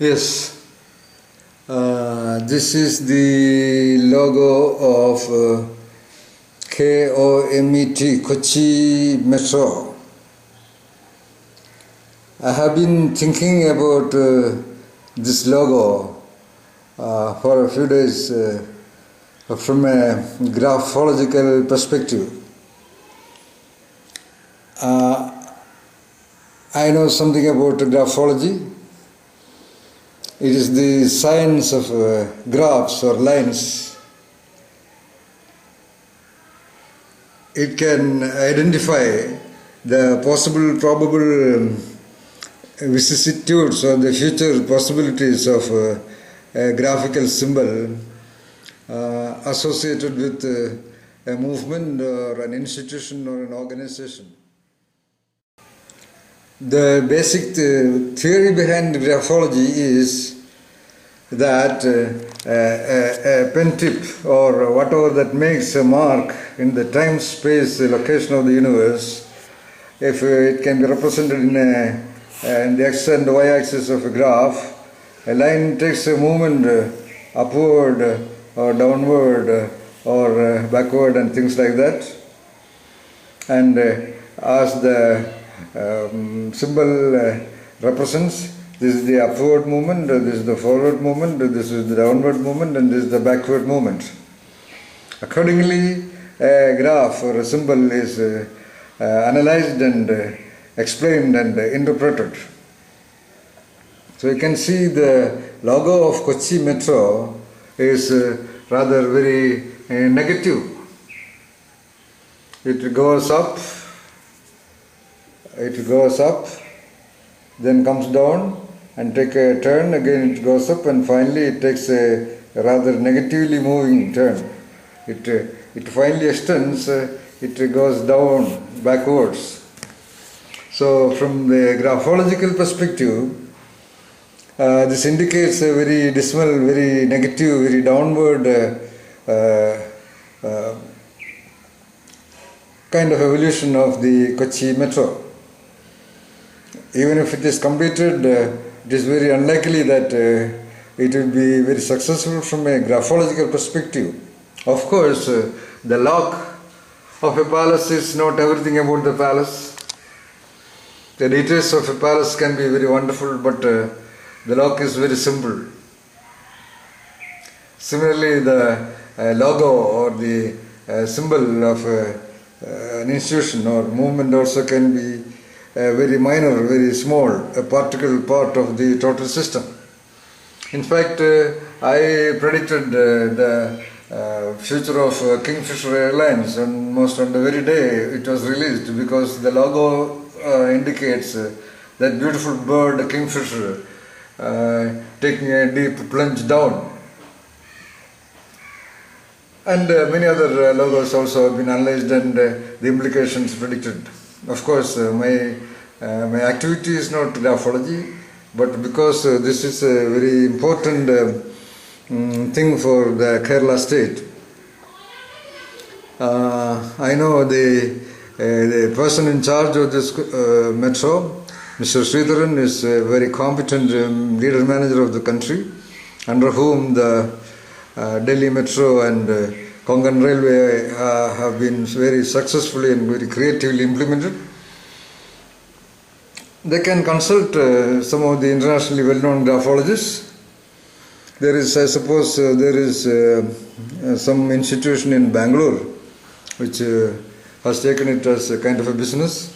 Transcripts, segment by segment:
Yes, this is the logo of KOMET, Kochi Metro. I have been thinking about this logo for a few days from a graphological perspective. I know something about graphology. It is the science of graphs or lines. It can identify the possible, probable vicissitudes or the future possibilities of a graphical symbol associated with a movement or an institution or an organization. The basic theory behind graphology is that a pen tip or whatever that makes a mark in the time, space, location of the universe, if it can be represented in the x and y axis of a graph, a line takes a movement upward or downward or backward and things like that. And as the symbol represents, this is the upward movement, this is the forward movement, this is the downward movement, and this is the backward movement. Accordingly, a graph or a symbol is analyzed and explained and interpreted. So you can see the logo of Kochi Metro is rather very negative. It goes up, then comes down and take a turn, again it goes up, and finally it takes a rather negatively moving turn. It finally extends, it goes down backwards. So from the graphological perspective, this indicates a very dismal, very negative, very downward kind of evolution of the Kochi Metro. Even if it is completed, it is very unlikely that it will be very successful from a graphological perspective. Of course, the lock of a palace is not everything about the palace. The details of a palace can be very wonderful, but the lock is very simple. Similarly, the logo or the symbol of an institution or movement also can be very minor, very small, a particle part of the total system. In fact, I predicted the future of Kingfisher Airlines almost on the very day it was released, because the logo indicates that beautiful bird, Kingfisher, taking a deep plunge down. And many other logos also have been analyzed and the implications predicted. Of course, my activity is not graphology, but because this is a very important thing for the Kerala state, I know the person in charge of this metro, Mr. Sridharan, is a very competent leader manager of the country, under whom the Delhi Metro and Konkan Railway have been very successfully and very creatively implemented. They can consult some of the internationally well-known graphologists. There is, I suppose, there is some institution in Bangalore which has taken it as a kind of a business.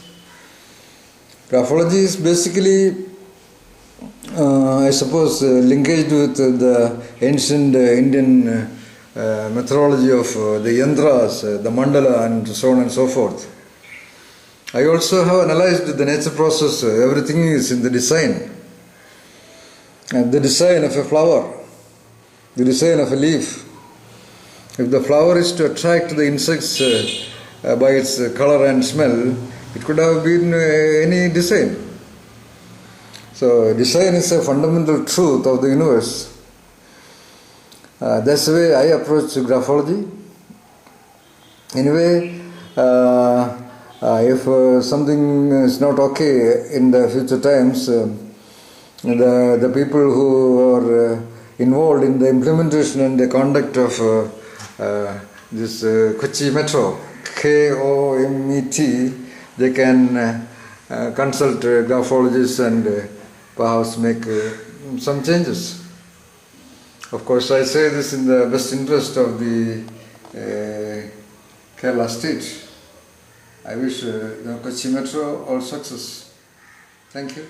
Graphology is basically, I suppose, linkaged with the ancient Indian methodology of the yantras, the mandala, and so on and so forth. I also have analyzed the nature process. Everything is in the design. And the design of a flower, the design of a leaf. If the flower is to attract the insects by its color and smell, it could have been any design. So design is a fundamental truth of the universe. That's the way I approach graphology. Anyway, if something is not okay in the future times, the people who are involved in the implementation and the conduct of this Kochi Metro, KOMET, they can consult graphologists and perhaps make some changes. Of course, I say this in the best interest of the Kerala state. I wish the Kochi Metro all success. Thank you.